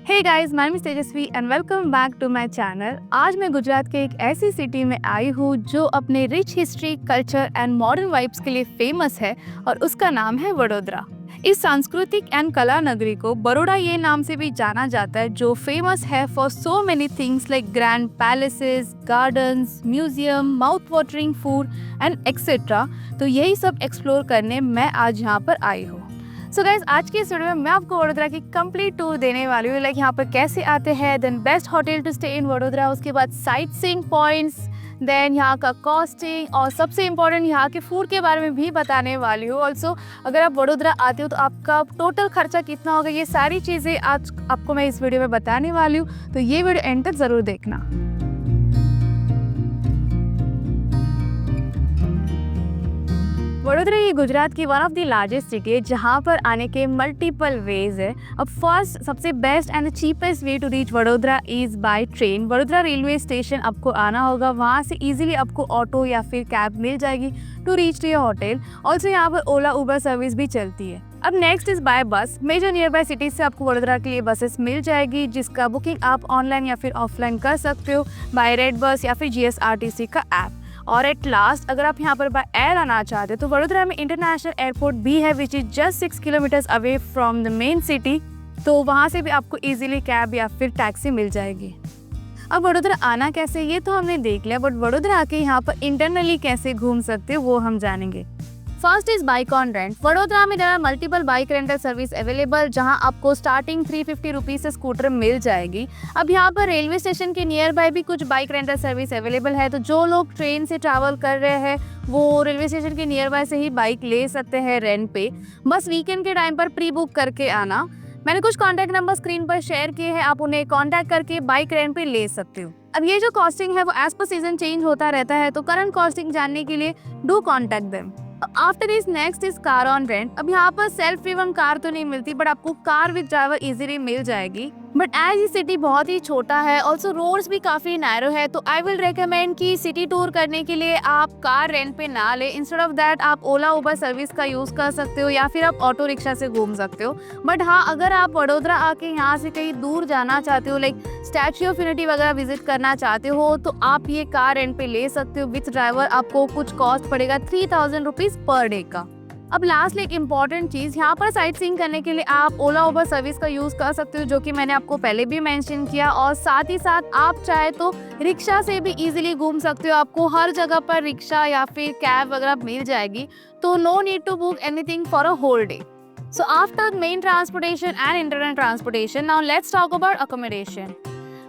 Hey guys, my name is Tejaswi and welcome back to my channel. आज मैं गुजरात के एक ऐसी सिटी में आई हूँ जो अपने rich history, culture and modern vibes के लिए फेमस है और उसका नाम है वडोदरा। इस सांस्कृतिक एंड कला नगरी को बड़ौदा ये नाम से भी जाना जाता है, जो फेमस है for so many things like grand palaces, gardens, museum, mouth watering food and etcetera. तो यही सब एक्सप्लोर करने मैं आज यहाँ पर आई हूँ। सो गाइज, आज की इस वीडियो में मैं आपको वडोदरा की कंप्लीट टूर देने वाली हूँ। लाइक यहाँ पर कैसे आते हैं, then best hotel to stay in Vadodara, उसके बाद साइट सीइंग पॉइंट्स, देन यहाँ का कॉस्टिंग और सबसे इम्पोर्टेंट यहाँ के फूड के बारे में भी बताने वाली हूँ। ऑल्सो अगर आप वडोदरा आते हो तो आपका टोटल खर्चा कितना होगा, ये सारी चीज़ें आज आपको मैं इस वीडियो में बताने वाली हूँ। तो ये वीडियो एंड तक ज़रूर देखना। वडोदरा ये गुजरात की one of the largest city है, जहाँ पर आने के मल्टीपल वेज है। अब फर्स्ट सबसे best and the cheapest way to reach Vadodara is by train. Vadodara railway station आपको आना होगा, वहाँ से इजीली आपको ऑटो या फिर कैब मिल जाएगी to reach to your hotel. Also यहाँ पर ओला उबर सर्विस भी चलती है। अब next is by bus. Major nearby cities से आपको वडोदरा के लिए बसेस मिल जाएगी, जिसका बुकिंग आप ऑनलाइन या फिर ऑफलाइन कर सकते हो बाय रेड बस या फिर GSRTC का ऐप। और एट लास्ट अगर आप यहाँ पर बाय एयर आना चाहते हो तो वडोदरा में इंटरनेशनल एयरपोर्ट भी है, which is just 6 kilometres away from the main city. तो वहाँ से भी आपको इजीली कैब या फिर टैक्सी मिल जाएगी। अब वडोदरा आना कैसे, ये तो हमने देख लिया, बट वडोदरा आके यहाँ पर इंटरनली कैसे घूम सकते हो वो हम जानेंगे। First is bike on rent. Vadodara में there are multiple bike rental service available, जहां आपको स्टार्टिंग 350 रुपीज से स्कूटर मिल जाएगी। अब यहाँ पर रेलवे स्टेशन के नियर बाय भी कुछ बाइक रेंटल सर्विस अवेलेबल है, तो जो लोग ट्रेन से ट्रैवल कर रहे हैं वो रेलवे स्टेशन के नियर बाय से ही बाइक ले सकते हैं रेंट पे। बस वीकेंड के टाइम पर प्री बुक करके आना। मैंने कुछ कॉन्टैक्ट नंबर स्क्रीन पर शेयर किए हैं, आप उन्हें कॉन्टैक्ट करके बाइक रेंट पे ले सकते हो। अब ये जो कॉस्टिंग है वो एज पर सीजन चेंज होता रहता है, तो करंट कॉस्टिंग जानने के लिए do contact them. After is next is car on rent. अब यहाँ पर सेल्फ ड्रिवन कार तो नहीं मिलती, बट आपको कार विद ड्राइवर इजीली मिल जाएगी। बट एज ये सिटी बहुत ही छोटा है, ऑल्सो रोड्स भी काफी नैरो है, तो आई विल रिकमेंड कि सिटी टूर करने के लिए आप कार रेंट पे ना ले। इंस्टेड ऑफ दैट आप ओला उबर सर्विस का यूज कर सकते हो या फिर आप ऑटो रिक्शा से घूम सकते हो। बट हाँ, अगर आप वडोदरा आके यहाँ से कहीं दूर जाना चाहते हो, लाइक स्टैच्यू ऑफ यूनिटी वगैरह विजिट करना चाहते हो, तो आप ये कार रेंट पे ले सकते हो विथ ड्राइवर। आपको कुछ कॉस्ट पड़ेगा 3000 रुपीज पर डे का। अब लास्ट एक इम्पॉर्टेंट चीज़, यहाँ पर साइट सीइंग करने के लिए आप ओला उबर सर्विस का यूज़ कर सकते हो, जो कि मैंने आपको पहले भी मेंशन किया। और साथ ही साथ आप चाहे तो रिक्शा से भी इजीली घूम सकते हो, आपको हर जगह पर रिक्शा या फिर कैब वगैरह मिल जाएगी, तो no need to book anything for a whole day. So after main transportation and internet transportation, now let's talk about accommodation.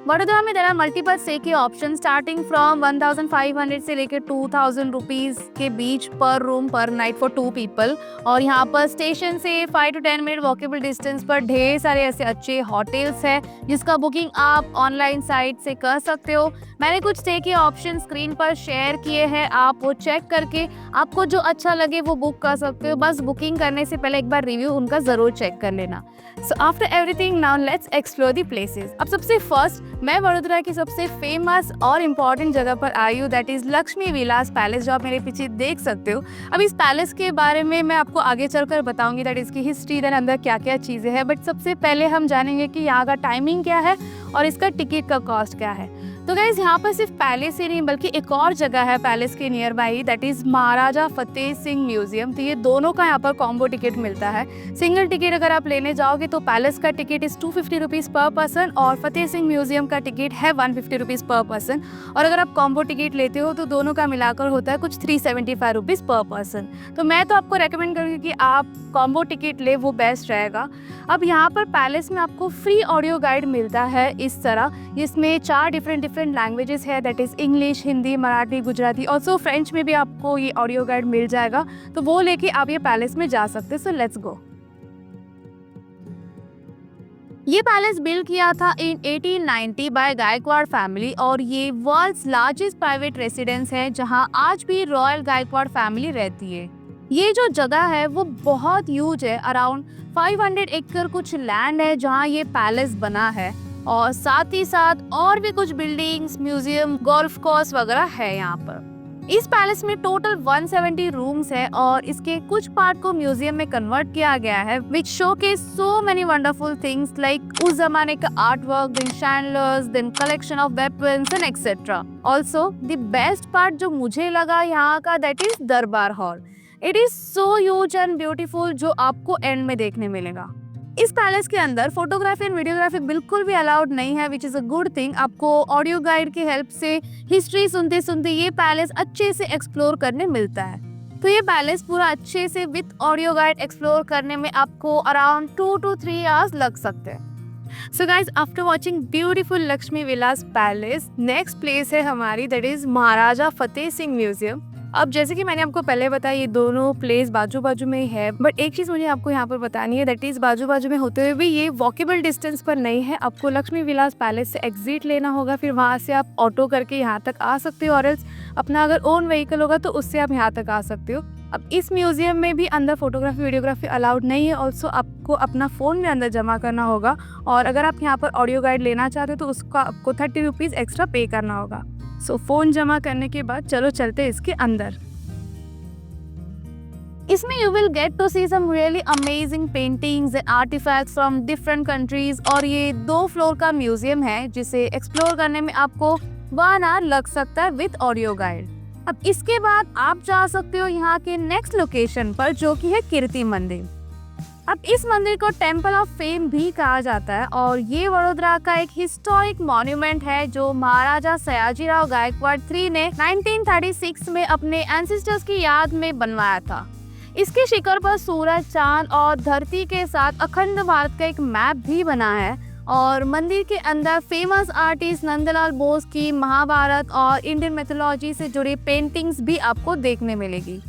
Vadodara में देयर आर मल्टीपल स्टे के ऑप्शन, स्टार्टिंग फ्रॉम 1500 से लेकर 2000 रुपीज के बीच पर रूम पर नाइट फॉर 2 पीपल। और यहाँ पर स्टेशन से 5 to 10 मिनट वॉकेबल डिस्टेंस पर ढेर सारे ऐसे अच्छे होटल्स हैं, जिसका बुकिंग आप ऑनलाइन साइट से कर सकते हो। मैंने कुछ स्टे के ऑप्शन स्क्रीन पर शेयर किए हैं, आप वो चेक करके आपको जो अच्छा लगे वो बुक कर सकते हो। बस बुकिंग करने से पहले एक बार रिव्यू उनका ज़रूर चेक कर लेना। So after everything now let's explore the places. अब सबसे फर्स्ट मैं वडोदरा की सबसे फेमस और इम्पॉर्टेंट जगह पर आई हूँ, that is Lakshmi Vilas palace, जो आप मेरे पीछे देख सकते हो। अब इस पैलेस के बारे में मैं आपको आगे चलकर बताऊंगी, दैट इसकी हिस्ट्री, देन अंदर क्या क्या चीज़ें हैं। बट सबसे पहले हम जानेंगे कि यहाँ का टाइमिंग क्या है और इसका टिकट का कॉस्ट क्या है। तो गाइस, यहाँ पर सिर्फ पैलेस ही नहीं बल्कि एक और जगह है पैलेस के near by, that is Maharaja Fateh Singh museum. तो ये दोनों का यहाँ पर कॉम्बो टिकट मिलता है। सिंगल टिकट अगर आप लेने जाओगे तो पैलेस का टिकट इज 250 रुपीज़ पर पर्सन और फतेह सिंह म्यूजियम का टिकट है 150 रुपीज़ पर पर्सन। और अगर आप कॉम्बो टिकट लेते हो तो दोनों का मिलाकर होता है कुछ 375 रुपीज़ पर पर्सन। तो मैं तो आपको रेकमेंड करूँगी कि आप कॉम्बो टिकट ले, वो बेस्ट रहेगा। अब यहाँ पर पैलेस में आपको फ्री ऑडियो गाइड मिलता है इस तरह, जिसमें 4 डिफरेंट लैंग्वेजेस है, that is English, Hindi, Marathi, Gujarati, also French में भी आपको ये ऑडियो गाइड मिल जाएगा। तो वो लेके आप ये पैलेस में जा सकते हैं। So let's go. ये पैलेस बिल्ड किया था इन 1890 बाय गायकवाड़ फैमिली और ये वर्ल्ड्स लार्जेस्ट प्राइवेट रेसिडेंस है, जहां आज भी रॉयल गायकवाड़ फैमिली रहती है। ये जो जगह है वो बहुत ह्यूज है, अराउंड 500 एकड़ कुछ लैंड है जहां ये पैलेस बना है। और साथ ही साथ और भी कुछ बिल्डिंग्स, म्यूजियम, गोल्फ कोर्स वगैरह है यहाँ पर। इस पैलेस में टोटल 170 रूम्स है और इसके कुछ पार्ट को म्यूजियम में कन्वर्ट किया गया है which showcase so many wonderful things like उस जमाने का art work, then chandeliers, then collection of weapons and etcetera. Also the best part जो मुझे लगा यहाँ का, that is Durbar hall. It is so huge and beautiful, जो आपको एंड में देखने मिलेगा। इस पैलेस के अंदर फोटोग्राफी एंड वीडियोग्राफी बिल्कुल भी अलाउड नहीं है, which is a good thing. आपको ऑडियो गाइड की हेल्प से हिस्ट्री सुनते सुनते ये पैलेस अच्छे से एक्सप्लोर करने मिलता है। तो ये पैलेस पूरा अच्छे से विद ऑडियो गाइड एक्सप्लोर करने में आपको अराउंड 2 to 3 आवर्स लग सकते हैं। So guys, after watching beautiful Lakshmi Vilas palace, next place है हमारी, that is Maharaja Fateh Singh museum. अब जैसे कि मैंने आपको पहले बताया, ये दोनों प्लेस बाजू बाजू में ही है, बट एक चीज़ मुझे आपको यहाँ पर बतानी है, दैट इज बाजू बाजू में होते हुए भी ये वॉकेबल डिस्टेंस पर नहीं है। आपको लक्ष्मी विलास पैलेस से एग्जिट लेना होगा, फिर वहाँ से आप ऑटो करके यहाँ तक आ सकते हो, और एल्स अपना अगर ओन व्हीकल होगा तो उससे आप यहाँ तक आ सकते हो। अब इस म्यूजियम में भी अंदर फोटोग्राफी वीडियोग्राफी अलाउड नहीं है। ऑल्सो आपको अपना फ़ोन में अंदर जमा करना होगा, और अगर आप यहाँ पर ऑडियो गाइड लेना चाहते हो तो उसका आपको 30 रुपीज़ एक्स्ट्रा पे करना होगा। सो फ़ोन जमा करने के बाद चलो चलते इसके अंदर। इसमें you will get to see some really amazing paintings and artifacts from different countries, और ये 2 फ्लोर का म्यूजियम है जिसे एक्सप्लोर करने में आपको 1 आवर लग सकता है विद ऑडियो गाइड। अब इसके बाद आप जा सकते हो यहाँ के नेक्स्ट लोकेशन पर, जो कि है कीर्ति मंदिर। अब इस मंदिर को टेम्पल ऑफ फेम भी कहा जाता है, और ये वडोदरा का एक हिस्टोरिक मॉन्यूमेंट है जो महाराजा सयाजीराव गायकवाड़ III ने 1936 में अपने एंसेस्टर्स की याद में बनवाया था। इसके शिखर पर सूरज, चांद और धरती के साथ अखंड भारत का एक मैप भी बना है, और मंदिर के अंदर फेमस आर्टिस्ट नंदलाल बोस की महाभारत और इंडियन मिथोलॉजी से जुड़ी पेंटिंग्स भी आपको देखने मिलेगी।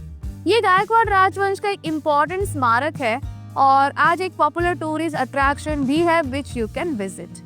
ये गायकवाड़ राजवंश का एक इम्पोर्टेंट स्मारक है, और आज एक पॉपुलर टूरिस्ट अट्रैक्शन भी है विच यू कैन विजिट।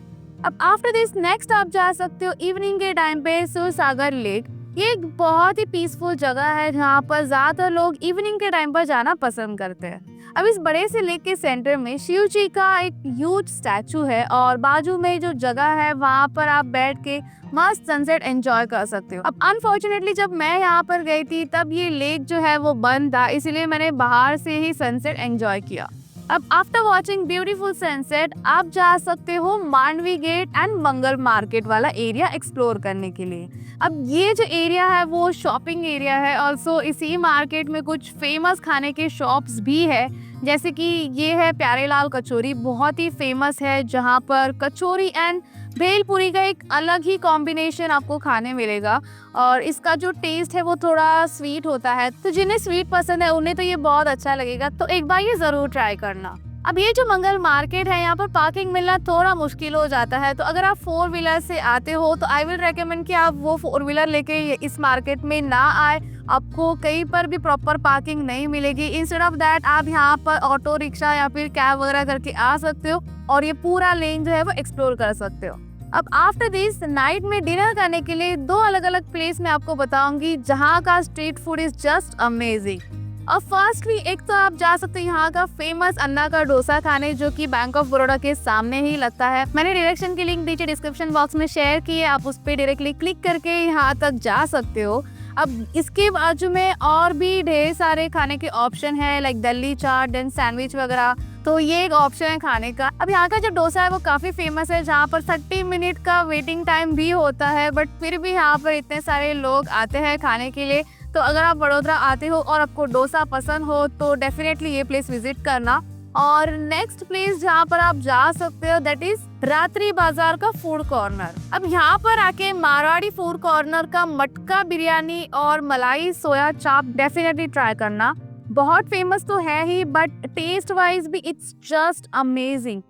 अब आफ्टर दिस नेक्स्ट आप जा सकते हो इवनिंग के टाइम पे सूरसागर लेक। ये एक बहुत ही पीसफुल जगह है जहाँ पर ज़्यादातर लोग इवनिंग के टाइम पर जाना पसंद करते हैं। अब इस बड़े से लेक के सेंटर में शिव जी का एक ह्यूज स्टैचू है, और बाजू में जो जगह है वहाँ पर आप बैठ के मस्त सनसेट एंजॉय कर सकते हो। अब अनफॉर्चुनेटली जब मैं यहाँ पर गई थी तब ये लेक जो है वो बंद था, इसलिए मैंने बाहर से ही सनसेट एंजॉय किया। अब आफ्टर वॉचिंग ब्यूटीफुल सनसेट आप जा सकते हो Mandvi gate and Mangal market वाला एरिया एक्सप्लोर करने के लिए। अब ये जो एरिया है वो शॉपिंग एरिया है। ऑल्सो इसी मार्केट में कुछ फेमस खाने के शॉप्स भी है, जैसे कि ये है प्यारेलाल कचौरी, बहुत ही फेमस है, जहाँ पर कचौरी एंड भेलपुरी का एक अलग ही कॉम्बिनेशन आपको खाने मिलेगा, और इसका जो टेस्ट है वो थोड़ा स्वीट होता है। तो जिन्हें स्वीट पसंद है उन्हें तो ये बहुत अच्छा लगेगा, तो एक बार ये ज़रूर ट्राई करना। अब ये जो मंगल मार्केट है, यहाँ पर पार्किंग मिलना थोड़ा मुश्किल हो जाता है, तो अगर आप 4 व्हीलर से आते हो तो आई विल रेकमेंड कि आप वो 4 व्हीलर लेके इस मार्केट में ना आए। आपको कहीं पर भी प्रॉपर पार्किंग नहीं मिलेगी। इंस्टेड ऑफ दैट आप यहाँ पर ऑटो रिक्शा या फिर कैब वगैरह करके आ सकते हो, और ये पूरा लेन जो है वो एक्सप्लोर कर सकते हो। अब आफ्टर दिस नाइट में डिनर करने के लिए 2 अलग अलग प्लेस मैं आपको बताऊंगी जहाँ का street food is just amazing. अब फर्स्टली एक तो आप जा सकते हैं यहाँ का फेमस अन्ना का डोसा खाने, जो कि बैंक ऑफ बड़ौदा के सामने ही लगता है। मैंने डायरेक्शन की लिंक नीचे डिस्क्रिप्शन बॉक्स में शेयर की है, आप उस पर डायरेक्टली क्लिक करके यहाँ तक जा सकते हो। अब इसके बाजू में और भी ढेर सारे खाने के ऑप्शन है, लाइक दिल्ली चाट देन सैंडविच वगैरह, तो ये एक ऑप्शन है खाने का। अब यहाँ का जो डोसा है वो काफ़ी फेमस है, जहाँ पर 30 मिनट का वेटिंग टाइम भी होता है, बट फिर भी यहाँ पर इतने सारे लोग आते हैं खाने के लिए। तो अगर आप बड़ोदरा आते हो और आपको डोसा पसंद हो तो डेफिनेटली ये प्लेस विजिट करना। और नेक्स्ट प्लेस जहाँ पर आप जा सकते हो दैट इज रात्रि बाजार का फूड कॉर्नर। अब यहाँ पर आके मारवाड़ी फूड कॉर्नर का मटका बिरयानी और मलाई सोया चाप डेफिनेटली ट्राई करना। बहुत फेमस तो है ही, बट टेस्ट वाइज भी इट्स जस्ट अमेजिंग।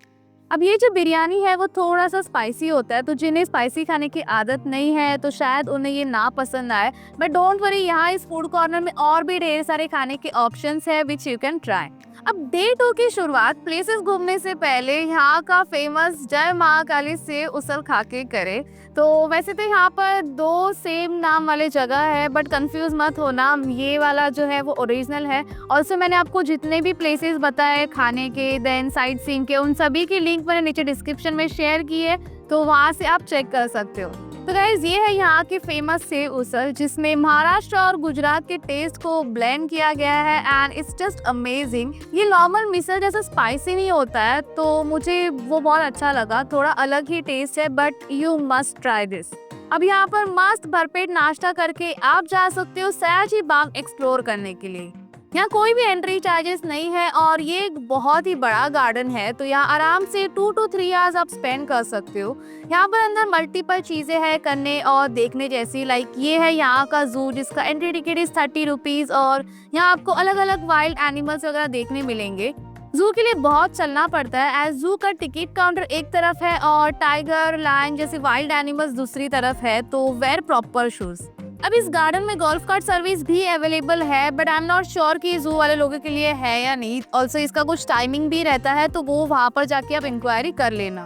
अब ये जो बिरयानी है वो थोड़ा सा स्पाइसी होता है, तो जिन्हें स्पाइसी खाने की आदत नहीं है तो शायद उन्हें ये ना पसंद आए, बट डोंट वरी, यहाँ इस फूड कॉर्नर में और भी ढेर सारे खाने के ऑप्शंस है विच यू कैन ट्राई। अब डे 2 की शुरुआत प्लेसेस घूमने से पहले यहाँ का फेमस जय महाकाली से उसल खा के करे। तो वैसे तो यहाँ पर 2 सेम नाम वाले जगह है, बट कंफ्यूज मत होना, ये वाला जो है वो ओरिजिनल है। ऑल्सो मैंने आपको जितने भी प्लेसेस बताए खाने के देन साइट सीइंग के, उन सभी की लिंक मैंने नीचे डिस्क्रिप्शन में शेयर की है, तो वहाँ से आप चेक कर सकते हो। तो गाइस ये है यहाँ की फेमस सेव उसल, जिसमें महाराष्ट्र और गुजरात के टेस्ट को ब्लेंड किया गया है एंड इट्स जस्ट अमेजिंग। ये नॉर्मल मिसल जैसा स्पाइसी नहीं होता है, तो मुझे वो बहुत अच्छा लगा। थोड़ा अलग ही टेस्ट है, but you must try this. अब यहाँ पर मस्त भरपेट नाश्ता करके आप जा सकते हो सयाजी बाग एक्सप्लोर करने के लिए। यहाँ कोई भी एंट्री चार्जेस नहीं है और ये एक बहुत ही बड़ा गार्डन है, तो यहाँ आराम से 2 to 3 आवर्स आप स्पेंड कर सकते हो। यहाँ पर अंदर मल्टीपल चीजें हैं करने और देखने जैसी, लाइक ये है यहाँ का जू जिसका एंट्री टिकट इज 30 रुपीज और यहाँ आपको अलग अलग वाइल्ड एनिमल्स वगैरह देखने मिलेंगे। जू के लिए बहुत चलना पड़ता है, एज जू का टिकट काउंटर एक तरफ है और टाइगर, लायन जैसे वाइल्ड एनिमल्स दूसरी तरफ है, तो वेयर प्रॉपर शूज। अब इस गार्डन में गोल्फ कार्ट सर्विस भी अवेलेबल है, but I am not sure कि जू वाले लोगों के लिए है या नहीं। ऑल्सो इसका कुछ टाइमिंग भी रहता है, तो वो वहाँ पर जाके आप इंक्वायरी कर लेना।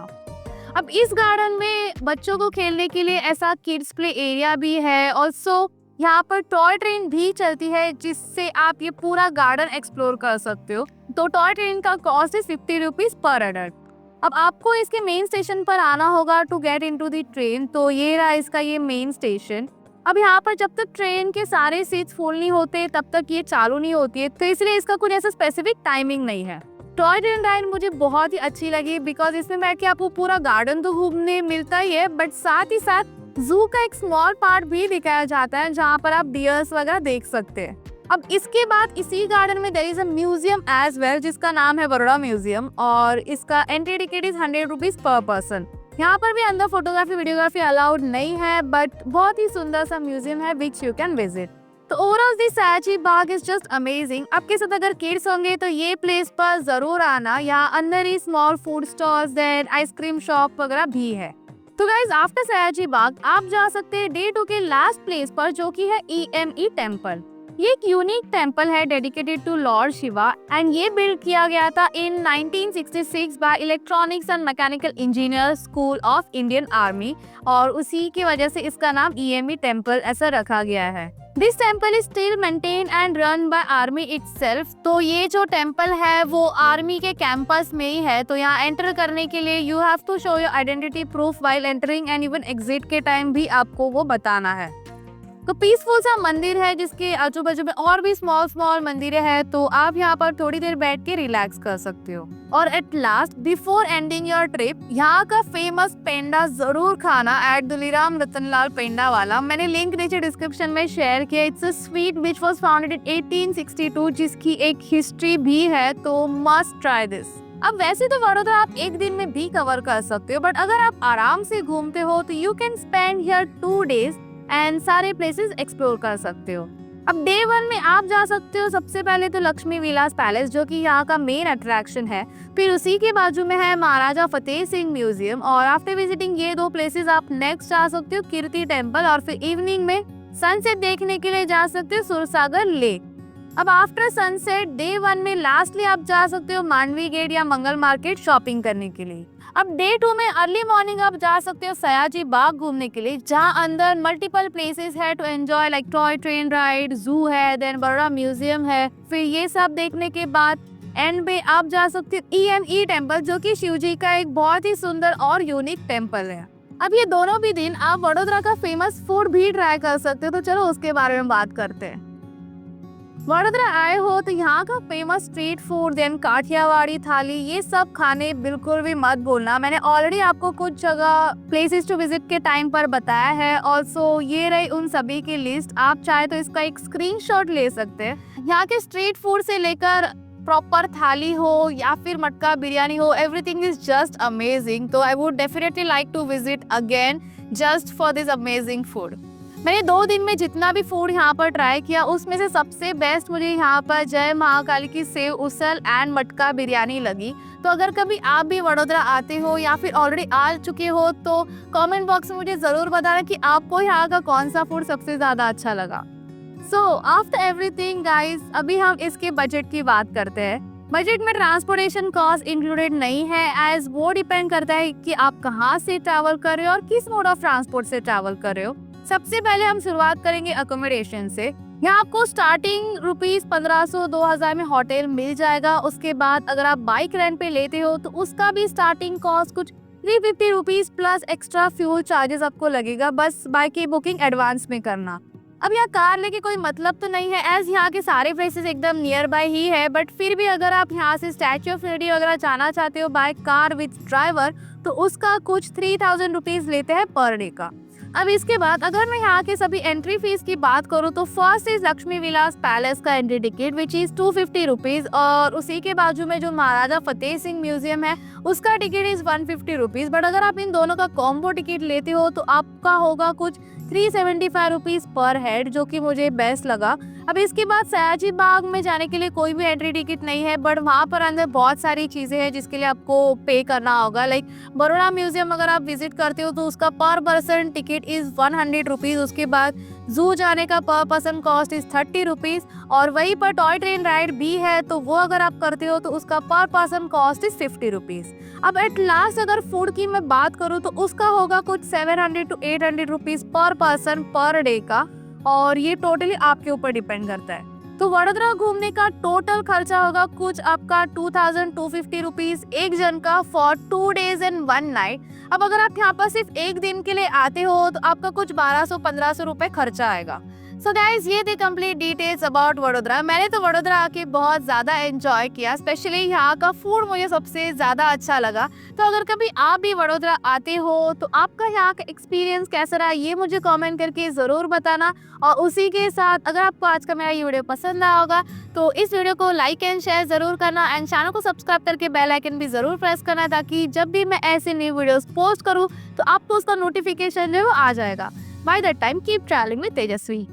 अब इस गार्डन में बच्चों को खेलने के लिए ऐसा किड्स प्ले एरिया भी है। ऑल्सो यहाँ पर टॉय ट्रेन भी चलती है, जिससे आप ये पूरा गार्डन एक्सप्लोर कर सकते हो। तो टॉय ट्रेन का कॉस्ट है 50 रुपीज पर एडल्ट। अब आपको इसके मेन स्टेशन पर आना होगा to get into the train. तो ये रहा इसका ये मेन स्टेशन। अब यहाँ पर जब तक ट्रेन के सारे सीट्स फुल नहीं होते तब तक ये चालू नहीं होती है, तो इसलिए इसका कुछ ऐसा स्पेसिफिक टाइमिंग नहीं है। टॉय ट्रेन राइड मुझे बहुत ही अच्छी लगी, बिकॉज इसमें बैठ के आपको पूरा गार्डन तो घूमने मिलता ही है, बट साथ ही साथ जू का एक स्मॉल पार्ट भी दिखाया जाता है, जहाँ पर आप डियर्स वगैरह देख सकते हैं। अब इसके बाद इसी गार्डन में there is a museum as well, जिसका नाम है बड़ौदा म्यूजियम और इसका entry ticket is 100 rupees per person. यहाँ पर भी अंदर फोटोग्राफी वीडियोग्राफी अलाउड नहीं है, बट बहुत ही सुंदर सा म्यूजियम है विच यू कैन विजिट। तो overall this Sayaji Bagh is just amazing. आपके साथ अगर किड्स होंगे तो ये प्लेस पर जरूर आना। यहाँ अंदर ही small food stalls, then ice cream shop वगैरह भी है। तो गाइज आफ्टर सयाजी बाग आप जा सकते हैं डे 2 के लास्ट प्लेस पर, जो कि है EME टेम्पल। ये एक यूनिक टेम्पल है dedicated to lord Shiva and ये बिल्ड किया गया था in 1966 by electronics and mechanical engineer school of Indian army, और उसी की वजह से इसका नाम EME टेम्पल ऐसा रखा गया है। This temple is still maintain and run by army itself. तो ये जो टेम्पल है वो आर्मी के कैंपस में ही है, तो यहाँ एंटर करने के लिए you have to show your identity proof while entering and even exit के टाइम भी आपको वो बताना है। तो पीसफुल सा मंदिर है, जिसके आजू बाजू में और भी स्मॉल मंदिरें हैं, तो आप यहाँ पर थोड़ी देर बैठ के रिलैक्स कर सकते हो। और at last before ending your trip, यहाँ का फेमस पेंडा जरूर खाना एट दुलीराम रतनलाल पेंडा वाला। मैंने लिंक नीचे डिस्क्रिप्शन में शेयर किया। It's a sweet which was founded in 1862, जिसकी एक हिस्ट्री भी है, तो मस्ट ट्राई दिस। अब वैसे तो वडोदरा आप एक दिन में भी कवर कर सकते हो, बट अगर आप आराम से घूमते हो तो you can spend here 2 days and सारे प्लेसेस एक्सप्लोर कर सकते हो। अब डे 1 में आप जा सकते हो सबसे पहले तो लक्ष्मी विलास पैलेस, जो कि यहाँ का मेन अट्रैक्शन है। फिर उसी के बाजू में है महाराजा फतेह सिंह म्यूजियम, और आफ्टर विजिटिंग ये 2 प्लेसेस आप नेक्स्ट जा सकते हो कीर्ति टेम्पल, और फिर इवनिंग में सनसेट देखने के लिए जा सकते हो सुरसागर लेक। अब आफ्टर सनसेट डे 1 में लास्टली आप जा सकते हो मांडवी गेट या मंगल मार्केट शॉपिंग करने के लिए। अब डे 2 में अर्ली मॉर्निंग आप जा सकते हो सयाजी बाग घूमने के लिए, जहाँ अंदर मल्टीपल प्लेसेस है to enjoy, like toy train ride, zoo है, देन बड़ौदा म्यूजियम है। फिर ये सब देखने के बाद एंड में आप जा सकते हो EME टेम्पल, जो कि शिव जी का एक बहुत ही सुंदर और यूनिक टेम्पल है। अब ये दोनों भी दिन आप वडोदरा का फेमस फूड भी ट्राई कर सकते हो, तो चलो उसके बारे में बात करते हैं। वडोदरा आए हो तो यहाँ का famous street food, then Kathiawadi thali, ये सब खाने बिल्कुल भी मत भूलना। मैंने ऑलरेडी आपको कुछ जगह प्लेसेस टू विजिट के टाइम पर बताया है। ऑल्सो ये रही उन सभी की लिस्ट, आप चाहे तो इसका एक स्क्रीनशॉट ले सकते हैं। यहाँ के स्ट्रीट फूड से लेकर प्रॉपर थाली हो या फिर मटका बिरयानी हो, एवरीथिंग इज जस्ट अमेजिंग। तो I would definitely like to visit again just for this amazing food. मैंने 2 दिन में जितना भी फूड यहाँ पर ट्राई किया, उसमें से सबसे बेस्ट मुझे यहाँ पर जय महाकाली की सेव उसल एंड मटका बिरयानी लगी। तो अगर कभी आप भी वडोदरा आते हो या फिर ऑलरेडी आ चुके हो, तो कमेंट बॉक्स में मुझे ज़रूर बताना कि आपको यहाँ का कौन सा फूड सबसे ज़्यादा अच्छा लगा। सो आफ्टर एवरीथिंग गाइज, अभी हम इसके बजट की बात करते हैं। बजट में ट्रांसपोर्टेशन कॉस्ट इंक्लूडेड नहीं है, एज वो डिपेंड करता है कि आप कहाँ से ट्रैवल कर रहे हो और किस मोड ऑफ ट्रांसपोर्ट से ट्रैवल कर रहे हो। सबसे पहले हम शुरुआत करेंगे अकोमोडेशन से। यहाँ आपको स्टार्टिंग रुपीज 1500-2000 में होटल मिल जाएगा। उसके बाद अगर आप बाइक रेंट पे लेते हो तो उसका भी स्टार्टिंग कॉस्ट कुछ ₹350 प्लस एक्स्ट्रा फ्यूल चार्जेस आपको लगेगा बस बाय की बुकिंग एडवांस में करना। अब यहाँ कार लेके कोई मतलब तो नहीं है, एज यहाँ के सारे प्लेसेस एकदम नियर बाय ही है, बट फिर भी अगर आप यहाँ से स्टैच्यू ऑफ यूनिटी वगैरह जाना चाहते हो बाय कार विद ड्राइवर तो उसका कुछ 3000 रुपीज़ लेते हैं पर डे का। अब इसके बाद अगर मैं यहाँ के सभी एंट्री फीस की बात करूँ तो first is Lakshmi Vilas palace का entry ticket which is 250 rupees, और उसी के बाजू में जो महाराजा फतेह सिंह म्यूजियम है उसका टिकट इज़ 150 रुपीज़। बट अगर आप इन दोनों का कॉम्बो टिकट लेते हो तो आपका होगा कुछ 375 रुपीज़ पर हेड, जो कि मुझे बेस्ट लगा। अब इसके बाद सयाजी बाग में जाने के लिए कोई भी एंट्री टिकट नहीं है, बट वहाँ पर अंदर बहुत सारी चीज़ें हैं जिसके लिए आपको पे करना होगा। लाइक बड़ौदा म्यूजियम अगर आप विजिट करते हो तो उसका पर पर्सन टिकट इज़ 100 रुपीज़। उसके बाद जू जाने का पर पर्सन कॉस्ट इज़ 30 रुपीज़, और वहीं पर टॉय ट्रेन राइड भी है तो वो अगर आप करते हो तो उसका पर पर्सन कॉस्ट इज़ 50 रुपीज़। अब एट लास्ट अगर फूड की मैं बात करूँ तो उसका होगा कुछ 700 to 800 रुपीज़ पर पर्सन पर डे का, और ये टोटली आपके ऊपर डिपेंड करता है। तो वडोदरा घूमने का टोटल खर्चा होगा कुछ आपका 2250 रुपीज़ एक जन का फॉर 2 days and 1 night। अब अगर आप यहाँ पर सिर्फ एक दिन के लिए आते हो तो आपका कुछ 1200-1500 रुपए खर्चा आएगा। सो गाइज ये थे कंप्लीट डिटेल्स अबाउट वडोदरा। मैंने तो वडोदरा आके बहुत ज़्यादा एंजॉय किया, स्पेशली यहाँ का फूड मुझे सबसे ज़्यादा अच्छा लगा। तो अगर कभी आप भी वडोदरा आते हो तो आपका यहाँ का एक्सपीरियंस कैसा रहा ये मुझे कमेंट करके ज़रूर बताना। और उसी के साथ अगर आपको आज का मेरा ये वीडियो पसंद आया होगा तो इस वीडियो को लाइक एंड शेयर ज़रूर करना, एंड चैनल को सब्सक्राइब करके बेल आइकन भी ज़रूर प्रेस करना, ताकि जब भी मैं ऐसे न्यू वीडियोस पोस्ट करूँ तो आपको उसका नोटिफिकेशन जो है वो आ जाएगा। By that time keep travelling with Tejashwi.